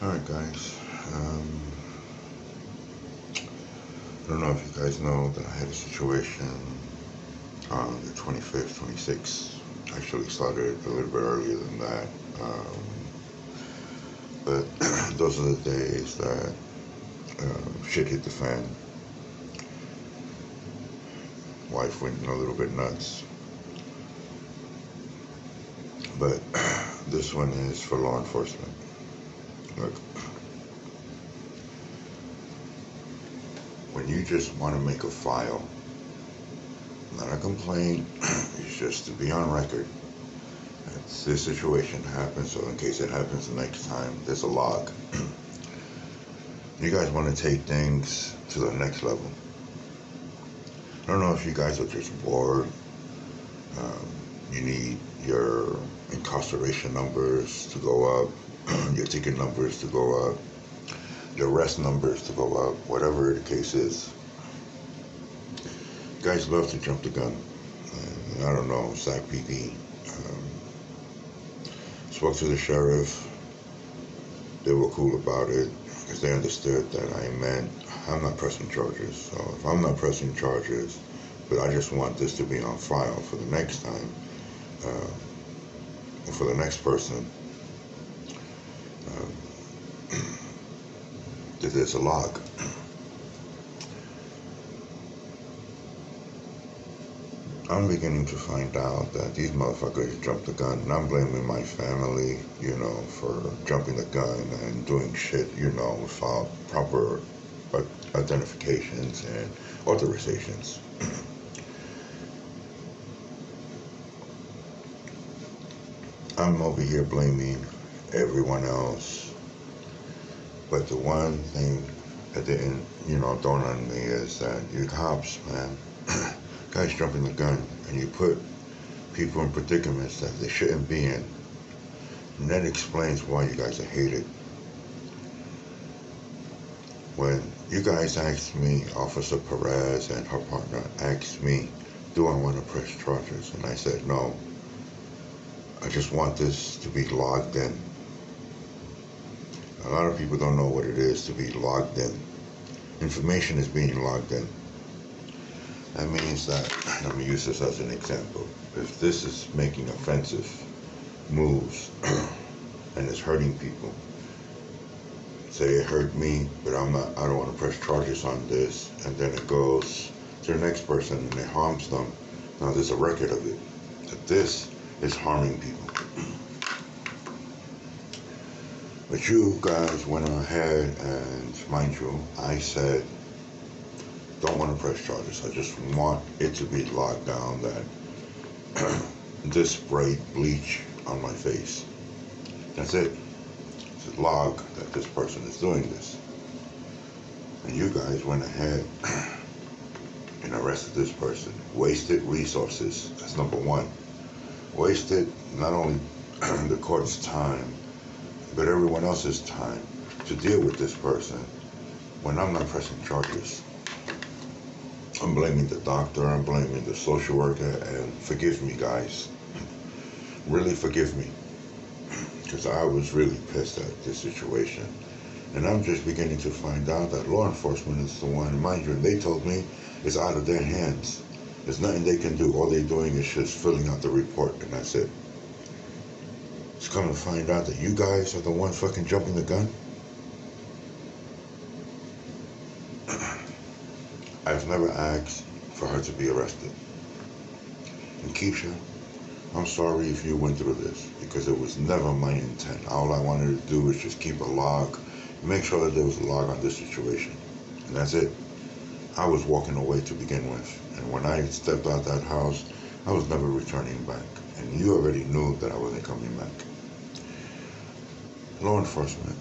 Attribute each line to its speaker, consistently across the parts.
Speaker 1: Alright guys, I don't know if you guys know that I had a situation on the 25th, 26th. Actually started a little bit earlier than that. But those are the days that shit hit the fan. Wife went a little bit nuts. But this one is for law enforcement. Look, when you just want to make a file, not a complaint, it's just to be on record. This situation happens, so in case it happens the next time, there's a log. You guys want to take things to the next level. I don't know if you guys are just bored. You need your incarceration numbers to go up, your ticket numbers to go up, your arrest numbers to go up, whatever the case is. You guys love to jump the gun. I don't know, SAC PD. Spoke to the sheriff. They were cool about it because they understood that I meant I'm not pressing charges. So if I'm not pressing charges, but I just want this to be on file for the next time, for the next person, that there's a log. I'm beginning to find out that these motherfuckers jumped the gun, and I'm blaming my family, for jumping the gun and doing shit, without proper identifications and authorizations. I'm over here blaming everyone else, but the one thing that didn't, dawn on me is that you cops, man, guys jumping the gun, and you put people in predicaments that they shouldn't be in. And that explains why you guys are hated. When you guys asked me, Officer Perez and her partner asked me, do I want to press charges? And I said, no. I just want this to be logged in. A lot of people don't know what it is to be logged in. Information is being logged in. That means that, let me use this as an example. If this is making offensive moves and it's hurting people, say it hurt me, but I don't want to press charges on this, and then it goes to the next person and it harms them. Now there's a record of it, that this is harming people. But you guys went ahead and, mind you, I said, don't want to press charges. I just want it to be locked down that this sprayed bleach on my face. That's it. It's a log that this person is doing this. And you guys went ahead and arrested this person. Wasted resources. That's number one. Wasted not only the court's time, but everyone else's time to deal with this person when I'm not pressing charges. I'm blaming the doctor, I'm blaming the social worker, and forgive me, guys. Really forgive me. Because I was really pissed at this situation. And I'm just beginning to find out that law enforcement is the one, mind you, and they told me it's out of their hands. There's nothing they can do. All they're doing is just filling out the report, and that's it. It's come to find out that you guys are the ones fucking jumping the gun. I've never asked for her to be arrested. And Keisha, I'm sorry if you went through this, because it was never my intent. All I wanted to do was just keep a log, make sure that there was a log on this situation. And that's it. I was walking away to begin with. And when I stepped out that house, I was never returning back. And you already knew that I wasn't coming back. Law enforcement,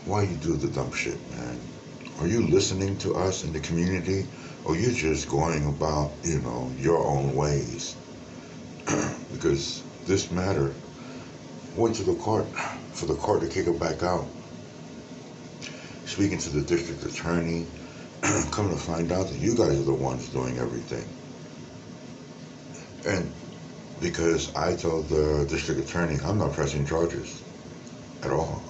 Speaker 1: why you do the dumb shit, man? Are you listening to us in the community, or you just going about, your own ways? Because this matter went to the court for the court to kick it back out. Speaking to the district attorney, come to find out that you guys are the ones doing everything. And because I told the district attorney I'm not pressing charges at all.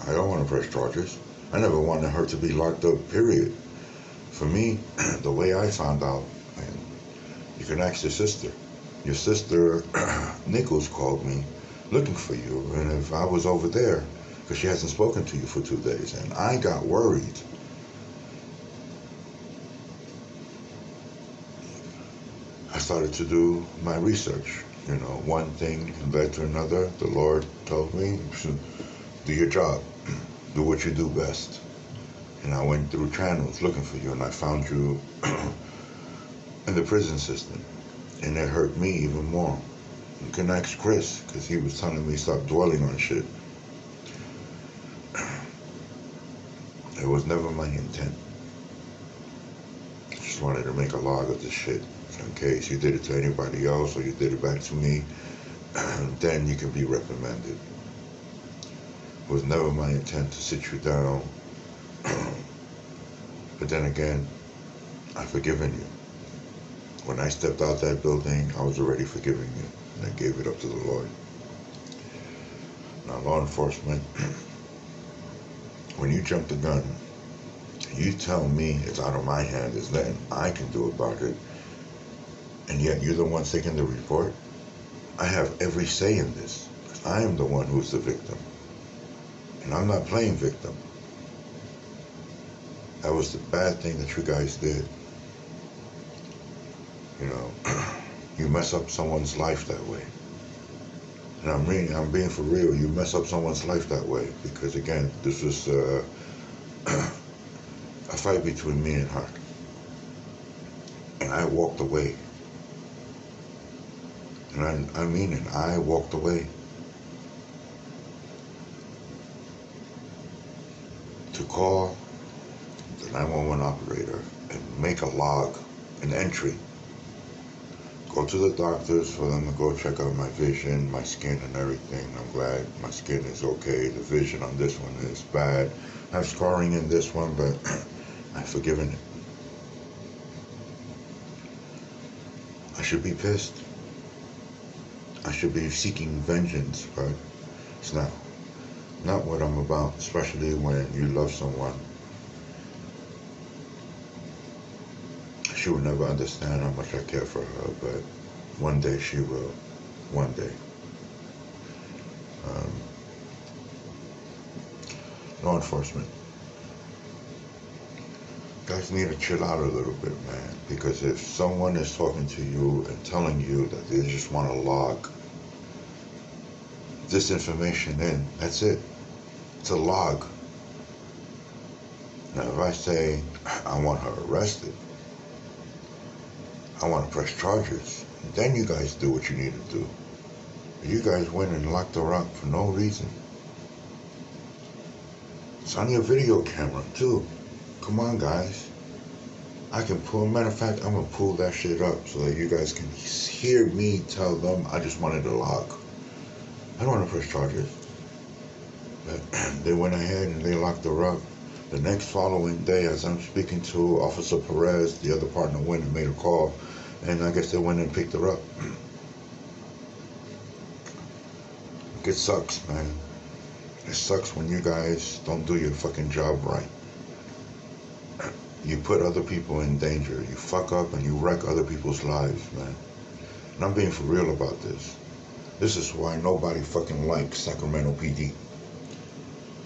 Speaker 1: I don't want to press charges. I never wanted her to be locked up, period. For me, the way I found out, and you can ask your sister. Your sister, Nichols, called me looking for you, and if I was over there, because she hasn't spoken to you for 2 days, and I got worried. I started to do my research. You know, one thing led to another. The Lord told me, do your job. Do what you do best. And I went through channels looking for you, and I found you in the prison system. And it hurt me even more. You can ask Chris, because he was telling me stop dwelling on shit. It was never my intent. I just wanted to make a log of this shit. In case you did it to anybody else or you did it back to me, then you can be reprimanded. It was never my intent to sit you down. But then again, I've forgiven you. When I stepped out that building, I was already forgiving you. And I gave it up to the Lord. Now, law enforcement, when you jump the gun, you tell me it's out of my hand, there's nothing I can do about it, and yet you're the one taking the report. I have every say in this. I am the one who's the victim. And I'm not playing victim. That was the bad thing that you guys did. You know, you mess up someone's life that way. And I'm being for real. You mess up someone's life that way. Because again, this was a fight between me and her. And I walked away. And I mean it, I walked away. To call the 911 operator and make a log, an entry. Go to the doctors for them to go check out my vision, my skin and everything. I'm glad my skin is okay. The vision on this one is bad. I have scarring in this one, but I've forgiven it. I should be pissed. I should be seeking vengeance, but it's not what I'm about, especially when you love someone. She will never understand how much I care for her, but one day she will. One day. Law enforcement. You guys need to chill out a little bit, man. Because if someone is talking to you and telling you that they just want to log this information in, that's it. It's a log. Now, if I say I want her arrested, I want to press charges, then you guys do what you need to do. You guys went and locked her up for no reason. It's on your video camera, too. Come on, guys. I can pull, matter of fact, I'm going to pull that shit up so that you guys can hear me tell them I just wanted to log. I don't want to press charges. But they went ahead and they locked her up. The next following day, as I'm speaking to Officer Perez, the other partner went and made a call, and I guess they went and picked her up. It sucks, man. It sucks when you guys don't do your fucking job right. You put other people in danger. You fuck up and you wreck other people's lives, man. And I'm being for real about this. This is why nobody fucking likes Sacramento PD.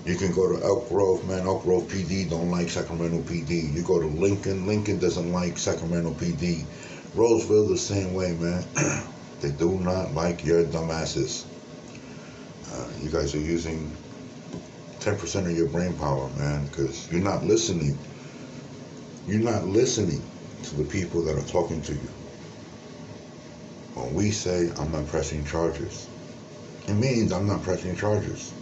Speaker 1: You can go to Elk Grove, man. Elk Grove PD don't like Sacramento PD. You go to Lincoln, Lincoln doesn't like Sacramento PD. Roseville the same way, man. They do not like your dumbasses. You guys are using 10% of your brain power, man, because you're not listening. You're not listening to the people that are talking to you. When we say, I'm not pressing charges, it means I'm not pressing charges.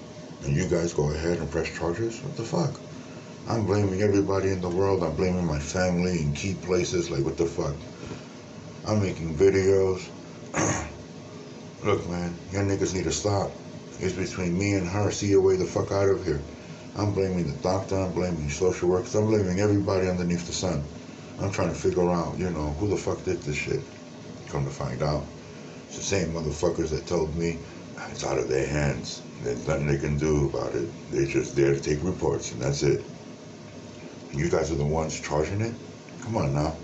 Speaker 1: And you guys go ahead and press charges? What the fuck? I'm blaming everybody in the world. I'm blaming my family in key places. Like, what the fuck? I'm making videos. Look, man, your niggas need to stop. It's between me and her. See your way the fuck out of here. I'm blaming the doctor. I'm blaming social workers. I'm blaming everybody underneath the sun. I'm trying to figure out, you know, who the fuck did this shit. Come to find out, it's the same motherfuckers that told me It's out of their hands. There's nothing they can do about it. They're just there to take reports, and that's it. And you guys are the ones charging it? Come on now.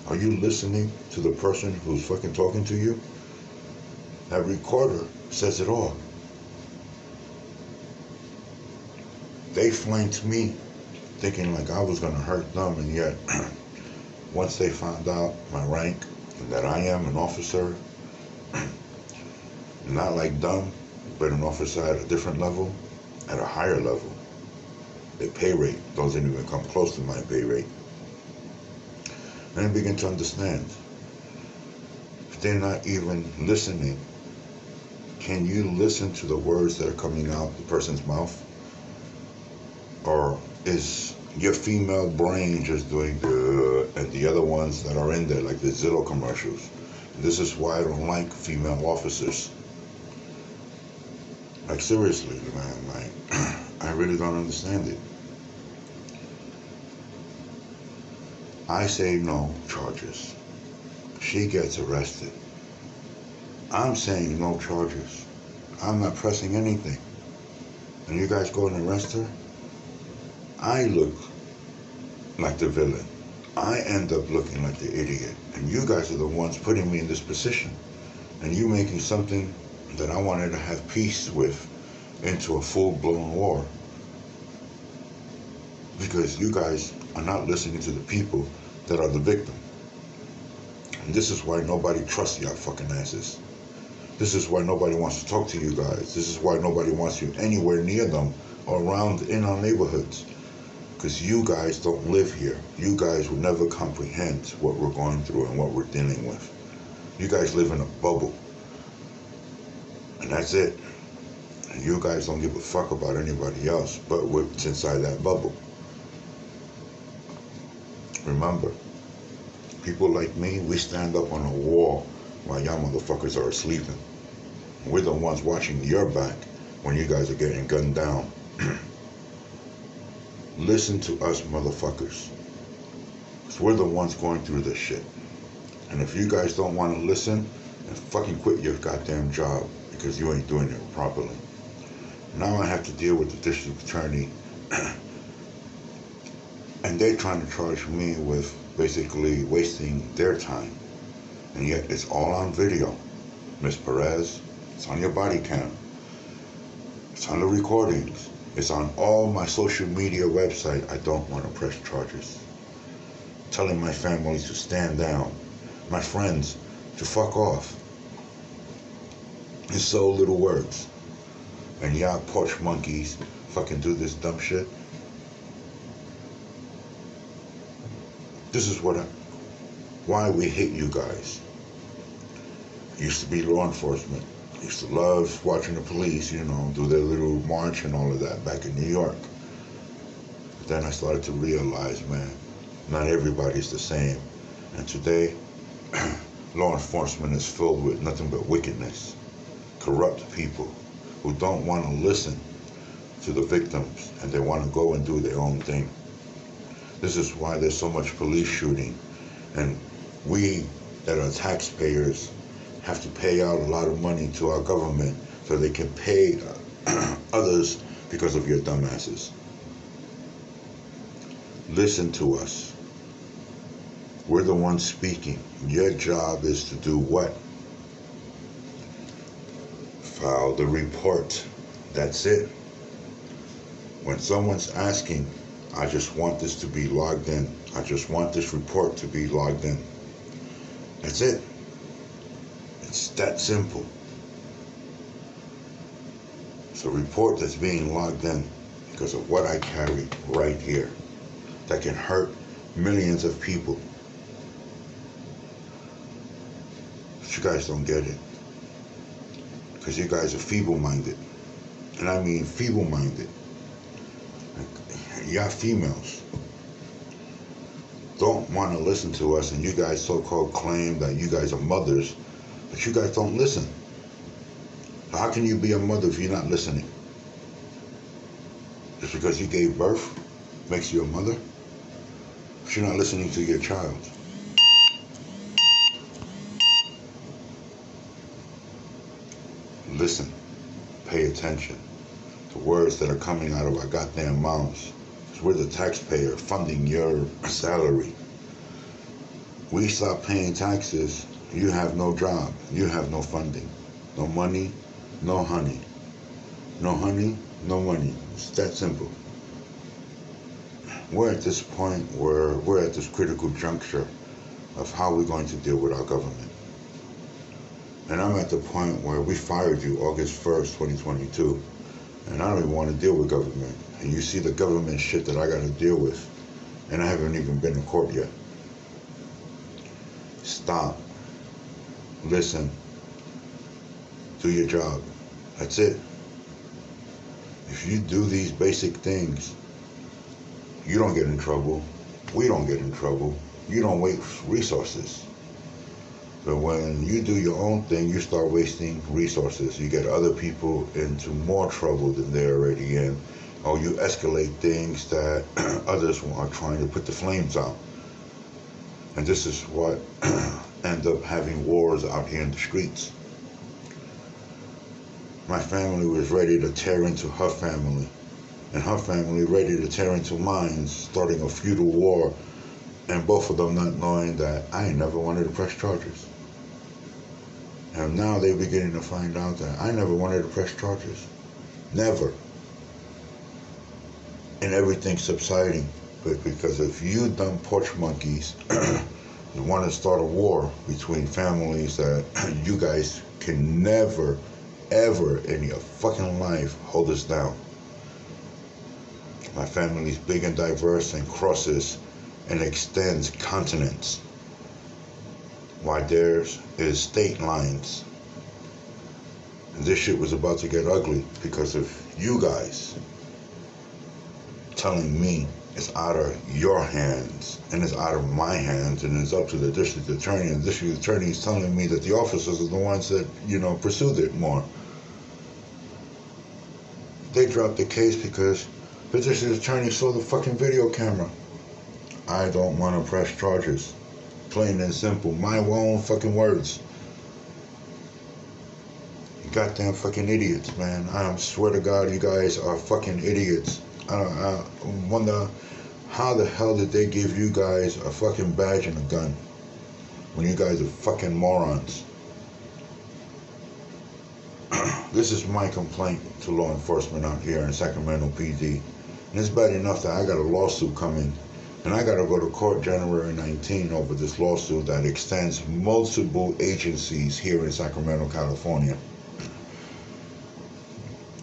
Speaker 1: Are you listening to the person who's fucking talking to you? That recorder says it all. They flanked me thinking like I was going to hurt them, and yet once they found out my rank and that I am an officer, not like them, but an officer at a different level, at a higher level, their pay rate doesn't even come close to my pay rate. And I begin to understand. If they're not even listening, can you listen to the words that are coming out the person's mouth? Or is your female brain just doing good, and the other ones that are in there, like the Zillow commercials? This is why I don't like female officers. Like, seriously, man, like, I really don't understand it. I say no charges. She gets arrested. I'm saying no charges. I'm not pressing anything. And you guys go and arrest her? I look like the villain. I end up looking like the idiot. And you guys are the ones putting me in this position. And you making something that I wanted to have peace with into a full-blown war. Because you guys are not listening to the people that are the victim. And this is why nobody trusts y'all fucking asses. This is why nobody wants to talk to you guys. This is why nobody wants you anywhere near them or around in our neighborhoods. Because you guys don't live here. You guys will never comprehend what we're going through and what we're dealing with. You guys live in a bubble. And that's it. And you guys don't give a fuck about anybody else but what's inside that bubble. Remember, people like me, we stand up on a wall while y'all motherfuckers are sleeping. We're the ones watching your back when you guys are getting gunned down. Listen to us, motherfuckers. Because we're the ones going through this shit. And if you guys don't want to listen, then fucking quit your goddamn job, because you ain't doing it properly. Now I have to deal with the district attorney, and they're trying to charge me with basically wasting their time. And yet it's all on video. Miss Perez, it's on your body cam. It's on the recordings. It's on all my social media website. I don't want to press charges. Telling my family to stand down. My friends to fuck off. In so little words. And y'all porch monkeys fucking do this dumb shit. This is why we hate you guys. Used to be law enforcement. Used to love watching the police, you know, do their little march and all of that back in New York. But then I started to realize, man, not everybody's the same. And today, law enforcement is filled with nothing but wickedness. Corrupt people who don't want to listen to the victims, and they want to go and do their own thing. This is why there's so much police shooting. And we that are taxpayers have to pay out a lot of money to our government so they can pay others because of your dumbasses. Listen to us. We're the ones speaking. Your job is to do what? File the report. That's it. When someone's asking, I just want this to be logged in. I just want this report to be logged in. That's it. It's that simple. It's a report that's being logged in because of what I carry right here that can hurt millions of people. But you guys don't get it. Because you guys are feeble-minded. And I mean feeble-minded. Y'all females don't want to listen to us, and you guys so-called claim that you guys are mothers, but you guys don't listen. So how can you be a mother if you're not listening? Just because you gave birth makes you a mother? But you're not listening to your child. Listen. attention to words that are coming out of our goddamn mouths. Because we're the taxpayer funding your salary. We stop paying taxes, you have no job, you have no funding. No money, no honey. No honey, no money. It's that simple. We're at this point where we're at this critical juncture of how we're going to deal with our government. And I'm at the point where we fired you August 1st, 2022, and I don't even want to deal with government. And you see the government shit that I got to deal with, and I haven't even been to court yet. Stop. Listen. Do your job. That's it. If you do these basic things, you don't get in trouble. We don't get in trouble. You don't waste resources. But when you do your own thing, you start wasting resources. You get other people into more trouble than they're already in. Or you escalate things that others are trying to put the flames out. And this is what end up having wars out here in the streets. My family was ready to tear into her family, and her family ready to tear into mine, starting a feudal war, and both of them not knowing that I never wanted to press charges. And now they're beginning to find out that I never wanted to press charges. Never. And everything's subsiding. But because if you dumb porch monkeys you want to start a war between families that you guys can never, ever in your fucking life hold us down. My family's big and diverse and crosses and extends continents, while theirs is state lines. And this shit was about to get ugly because of you guys telling me it's out of your hands and it's out of my hands and it's up to the district attorney, and the district attorney is telling me that the officers are the ones that, pursued it more. They dropped the case because the district attorney saw the fucking video camera. I don't want to press charges. Plain and simple. My own fucking words. You goddamn fucking idiots, man. I swear to God, you guys are fucking idiots. I wonder how the hell did they give you guys a fucking badge and a gun when you guys are fucking morons. This is my complaint to law enforcement out here in Sacramento PD. And it's bad enough that I got a lawsuit coming. And I got to go to court January 19 over this lawsuit that extends multiple agencies here in Sacramento, California.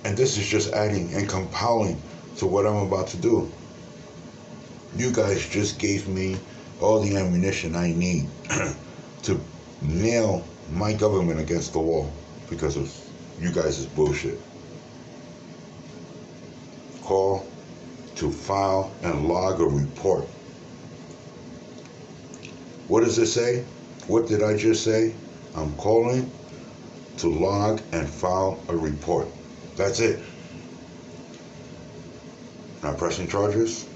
Speaker 1: And this is just adding and compiling to what I'm about to do. You guys just gave me all the ammunition I need to nail my government against the wall because of you guys' bullshit. Call to file and log a report. What does it say? What did I just say? I'm calling to log and file a report. That's it. Not pressing charges.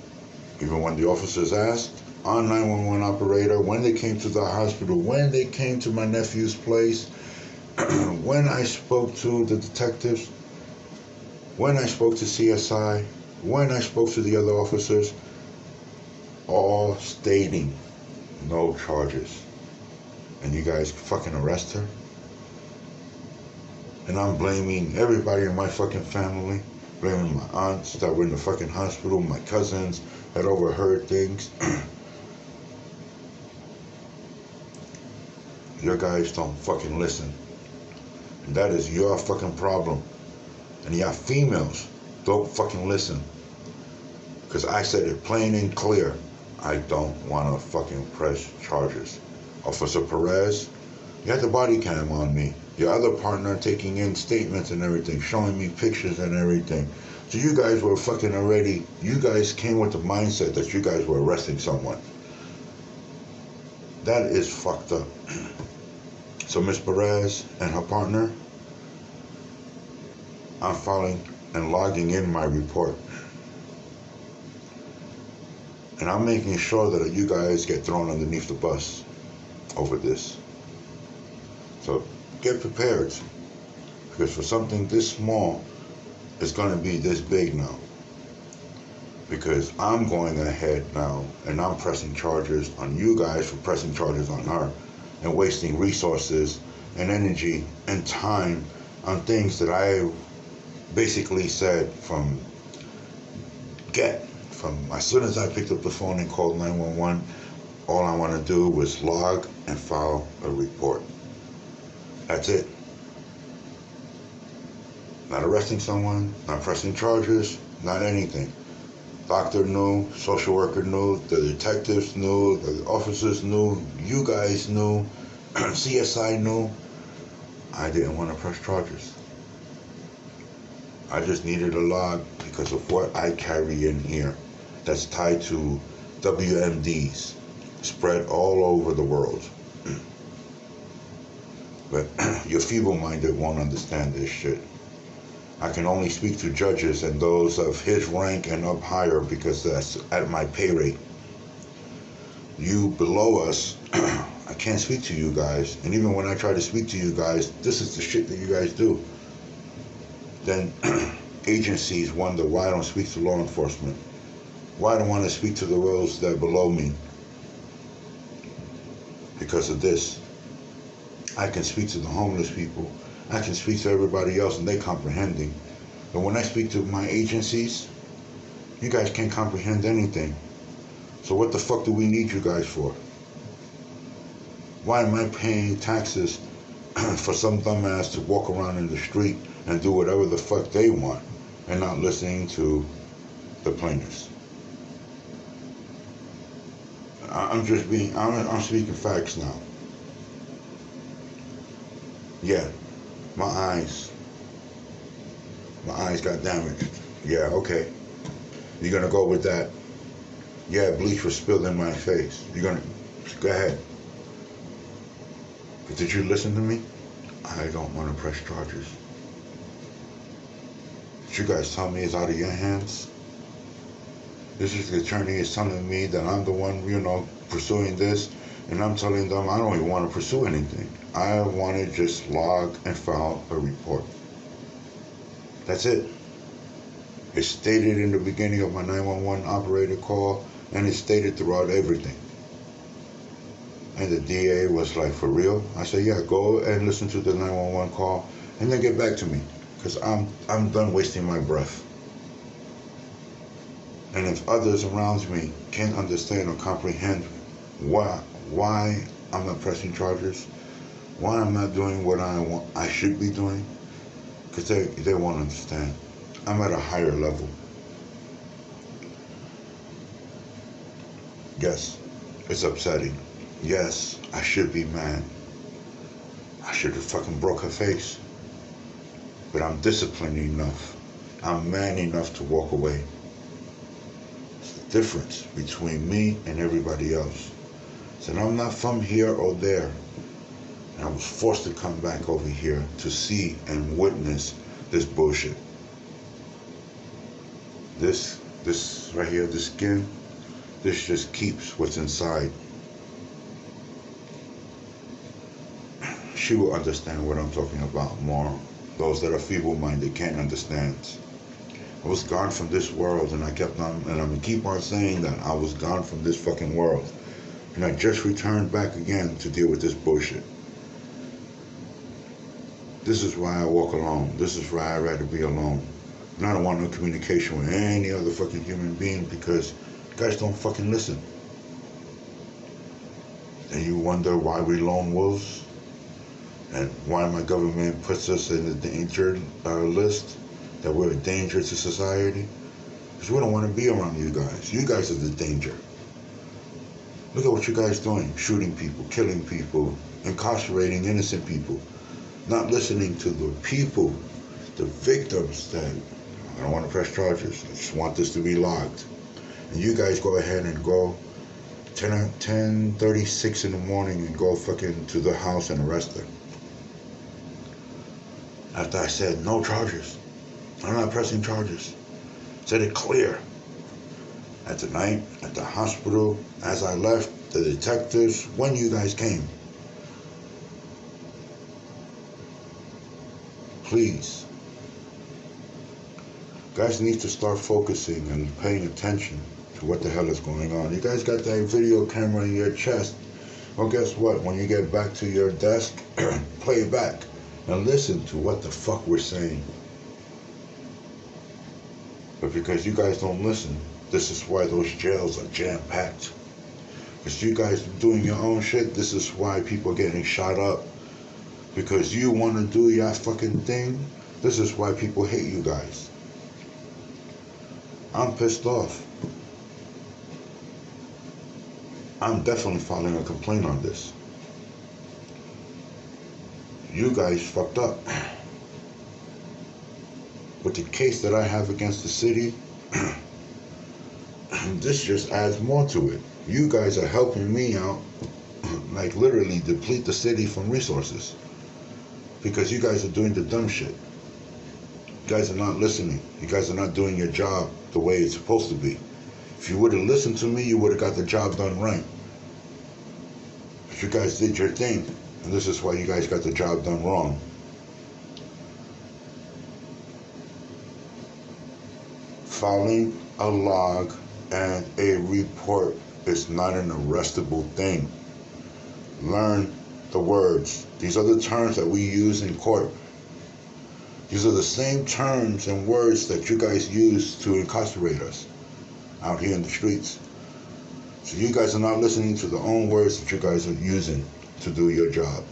Speaker 1: Even when the officers asked, on 911 operator, when they came to the hospital, when they came to my nephew's place, when I spoke to the detectives, when I spoke to CSI, when I spoke to the other officers, all stating no charges. And you guys fucking arrest her? And I'm blaming everybody in my fucking family, blaming my aunts that were in the fucking hospital, my cousins that overheard things. You guys don't fucking listen. And that is your fucking problem. And y'all females don't fucking listen. Because I said it plain and clear. I don't want to fucking press charges. Officer Perez, you had the body cam on me. Your other partner taking in statements and everything, showing me pictures and everything. So you guys were fucking already, you guys came with the mindset that you guys were arresting someone. That is fucked up. So Ms. Perez and her partner, I'm filing and logging in my report. And I'm making sure that you guys get thrown underneath the bus over this. So get prepared. Because for something this small, is going to be this big now. Because I'm going ahead now and I'm pressing charges on you guys for pressing charges on her and wasting resources and energy and time on things that I basically said from as soon as I picked up the phone and called 911, all I want to do was log and file a report. That's it. Not arresting someone, not pressing charges, not anything. Doctor knew, social worker knew, the detectives knew, the officers knew, you guys knew, CSI knew. I didn't want to press charges. I just needed a log because of what I carry in here that's tied to WMDs spread all over the world. But your feeble-minded won't understand this shit. I can only speak to judges and those of his rank and up higher because that's at my pay rate. You below us, I can't speak to you guys. And even when I try to speak to you guys, this is the shit that you guys do. Then agencies wonder why I don't speak to law enforcement. Why I don't want to speak to the roles that are below me. Because of this. I can speak to the homeless people. I can speak to everybody else and they comprehending. But when I speak to my agencies, you guys can't comprehend anything. So what the fuck do we need you guys for? Why am I paying taxes for some dumbass to walk around in the street and do whatever the fuck they want and not listening to the plaintiffs? I'm speaking facts now. Yeah, my eyes got damaged. Yeah, okay. You're gonna go with that. Yeah, bleach was spilled in my face. You're gonna, go ahead. But did you listen to me? I don't want to press charges. Did you guys tell me it's out of your hands? This is the attorney is telling me that I'm the one, pursuing this, and I'm telling them I don't even want to pursue anything. I want to just log and file a report. That's it. It's stated in the beginning of my 911 operator call, and it's stated throughout everything. And the DA was like, for real? I said, yeah, go and listen to the 911 call, and then get back to me, because I'm done wasting my breath. And if others around me can't understand or comprehend why I'm not pressing charges, why I'm not doing what I should be doing, because they won't understand. I'm at a higher level. Yes, it's upsetting. Yes, I should be mad. I should have fucking broke her face. But I'm disciplined enough. I'm man enough to walk away. It's the difference between me and everybody else. So I'm not from here or there. And I was forced to come back over here to see and witness this bullshit. This right here, the skin, this just keeps what's inside. She will understand what I'm talking about more. Those that are feeble-minded can't understand. I was gone from this world, and I kept on, and I'm gonna keep on saying that I was gone from this fucking world. And I just returned back again to deal with this bullshit. This is why I walk alone. This is why I'd rather be alone. And I don't want no communication with any other fucking human being because you guys don't fucking listen. And you wonder why we lone wolves? And why my government puts us in the danger list, that we're a danger to society? Because we don't want to be around you guys. You guys are the danger. Look at what you guys doing. Shooting people, killing people, incarcerating innocent people. Not listening to the people, the victims that, I don't want to press charges. I just want this to be logged. And you guys go ahead and go 10:36 in the morning and go fucking to the house and arrest her. After I said, no charges. I'm not pressing charges. Said it clear. At the night, at the hospital, as I left, the detectives, when you guys came. Please, Guys need to start focusing and paying attention to what the hell is going on. You guys got that video camera in your chest. Well, guess what? When you get back to your desk, play it back and listen to what the fuck we're saying. But because you guys don't listen, this is why those jails are jam-packed. Because you guys doing your own shit, this is why people are getting shot up. Because you want to do your fucking thing, this is why people hate you guys. I'm pissed off. I'm definitely filing a complaint on this. You guys fucked up. With the case that I have against the city, this just adds more to it. You guys are helping me out, like literally deplete the city from resources. Because you guys are doing the dumb shit. You guys are not listening. You guys are not doing your job the way it's supposed to be. If you would have listened to me, you would have got the job done right. But you guys did your thing, and this is why you guys got the job done wrong. Filing a log and a report is not an arrestable thing. Learn the words. These are the terms that we use in court. These are the same terms and words that you guys use to incarcerate us out here in the streets. So you guys are not listening to the own words that you guys are using to do your job.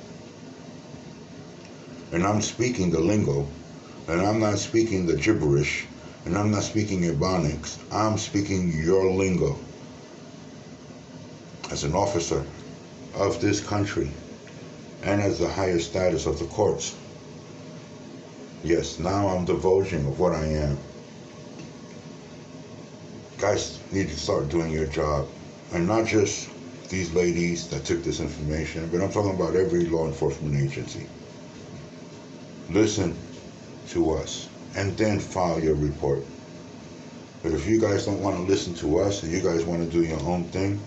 Speaker 1: And I'm speaking the lingo, and I'm not speaking the gibberish, and I'm not speaking Ebonics. I'm speaking your lingo. As an officer of this country, and as the highest status of the courts. Yes, now I'm divulging of what I am. Guys need to start doing your job. And not just these ladies that took this information, but I'm talking about every law enforcement agency. Listen to us and then file your report. But if you guys don't want to listen to us and you guys want to do your own thing,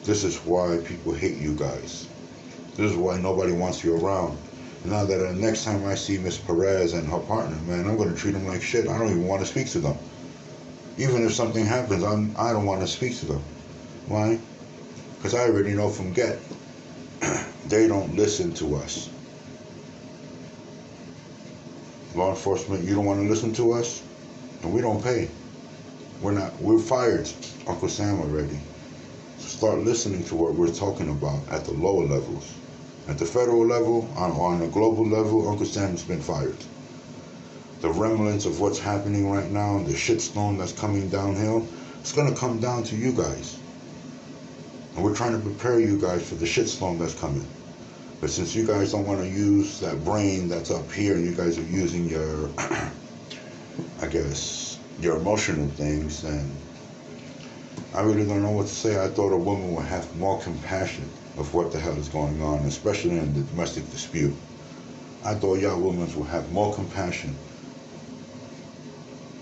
Speaker 1: this is why people hate you guys. This is why nobody wants you around. Now that the next time I see Miss Perez and her partner, man, I'm going to treat them like shit. I don't even want to speak to them. Even if something happens, I don't want to speak to them. Why? Because I already know from get, they don't listen to us. Law enforcement, you don't want to listen to us? And we don't pay. We're fired, Uncle Sam already. So start listening to what we're talking about at the lower levels. At the federal level, on a global level, Uncle Sam's been fired. The remnants of what's happening right now, the shitstorm that's coming downhill, it's going to come down to you guys. And we're trying to prepare you guys for the shitstorm that's coming. But since you guys don't want to use that brain that's up here, and you guys are using your, I guess, your emotional things, then I really don't know what to say. I thought a woman would have more compassion of what the hell is going on, especially in the domestic dispute. I thought y'all women would have more compassion.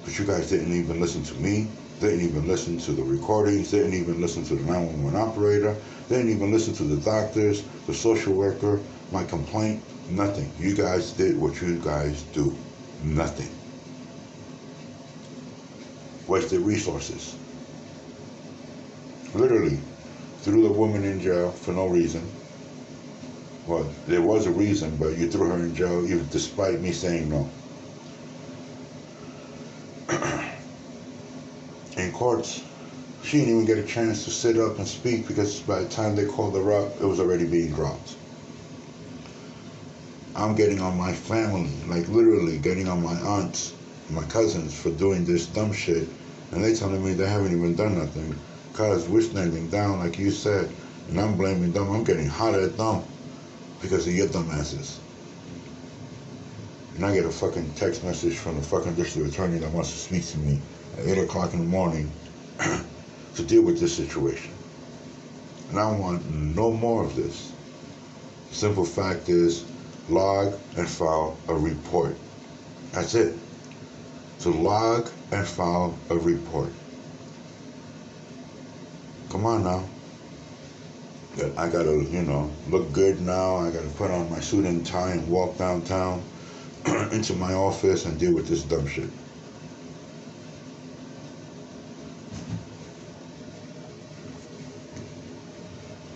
Speaker 1: But you guys didn't even listen to me, didn't even listen to the recordings, didn't even listen to the 911 operator, didn't even listen to the doctors, the social worker, my complaint, nothing. You guys did what you guys do, nothing. Wasted resources. Literally. Threw the woman in jail for no reason. Well, there was a reason, but you threw her in jail even despite me saying no. In courts, she didn't even get a chance to sit up and speak because by the time they called her up, it was already being dropped. I'm getting on my family, like literally getting on my aunts, my cousins for doing this dumb shit, and they telling me they haven't even done nothing. Because we're standing down, like you said, and I'm blaming them. I'm getting hot at them because of your dumbasses. And I get a fucking text message from the fucking district attorney that wants to speak to me at 8 o'clock in the morning to deal with this situation. And I want no more of this. The simple fact is, log and file a report. That's it. To log and file a report. Come on now. I gotta, look good now. I gotta put on my suit and tie and walk downtown into my office and deal with this dumb shit.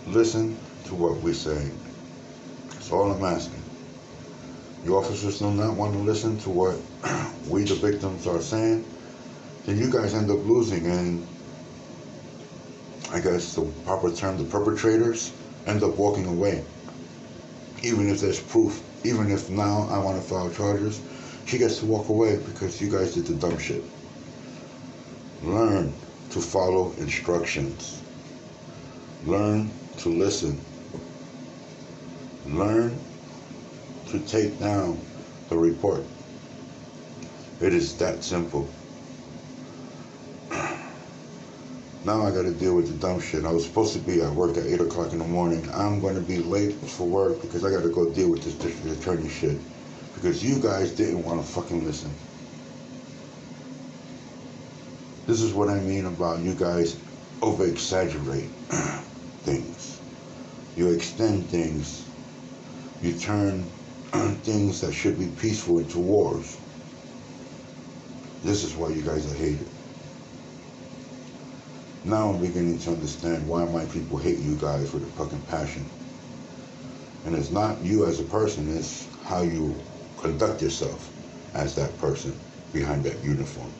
Speaker 1: listen to what we say. That's all I'm asking. You officers do not want to listen to what we, the victims, are saying, then you guys end up losing, and I guess the proper term, the perpetrators, end up walking away. Even if there's proof, even if now I want to file charges, she gets to walk away because you guys did the dumb shit. Learn to follow instructions. Learn to listen. Learn to take down the report. It is that simple. Now I gotta deal with the dumb shit. I was supposed to be at work at 8 o'clock in the morning. I'm gonna be late for work because I gotta go deal with this district attorney shit. Because you guys didn't want to fucking listen. This is what I mean about you guys over-exaggerate things. You extend things. You turn things that should be peaceful into wars. This is why you guys are hated. Now I'm beginning to understand why my people hate you guys with a fucking passion. And it's not you as a person, it's how you conduct yourself as that person behind that uniform.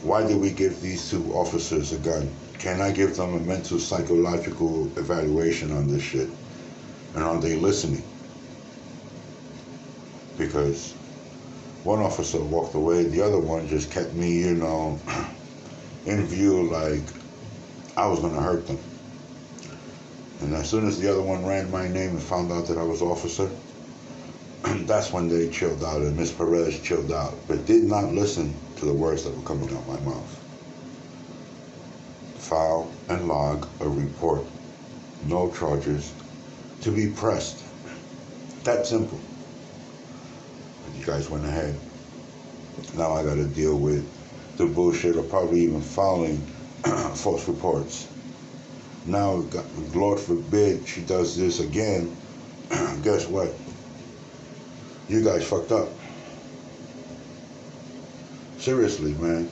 Speaker 1: Why did we give these two officers a gun? Can I give them a mental psychological evaluation on this shit? And are they listening? Because one officer walked away, the other one just kept me, in view like I was gonna hurt them. And as soon as the other one ran my name and found out that I was officer, that's when they chilled out, and Miss Perez chilled out, but did not listen to the words that were coming out my mouth. File and log a report. No charges to be pressed. That simple. But you guys went ahead. Now I gotta deal with the bullshit of probably even filing false reports. Now, Lord forbid she does this again. Guess what? You guys fucked up. Seriously, man.